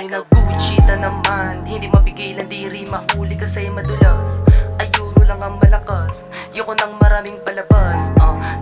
Tangina Gucci na naman, hindi mapigilan, di rin mahuli kasi madulas. Ayuro lang ang malakas, yoko ng maraming palabas.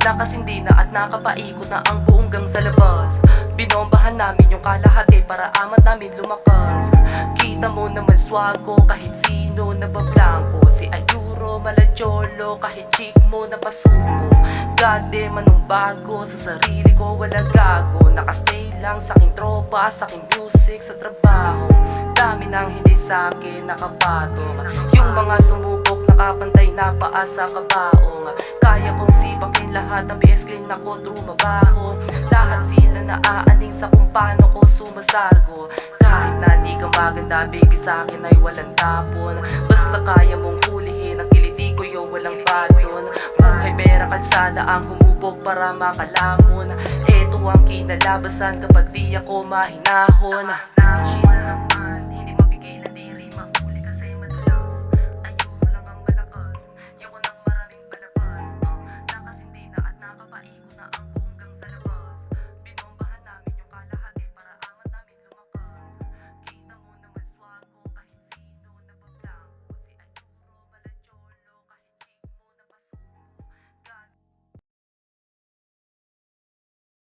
Nakasindi na at nakapaikot na ang buong gang sa labas. Binombahan namin yung kalahati para amat namin lumakas. Kita mo naman swago, kahit sino nabablangko. Si Ayuro, malacholo, kahit chick mo napasuko. Goddamn, anong bago, sa sarili ko wala gago. Nakastay lang sa aking tropa, sa aking music, sa trabaho. Dami nang hindi sa'kin nakapatong. Yung mga sumubok, nakapantay na paa sa kabaong. Kaya kong sipakin lahat ng BS clean ako trumabaho. Lahat sila naaaning sa kung paano ko sumasargo. Kahit na di ka maganda, baby, sa'kin ay walang tapon. Basta kaya mong hulihin ang kiliti ko, yung walang badon. Buhay pera kalsada ang humubog para makalamon. Eto ang kinalabasan kapag di ako mahinahon.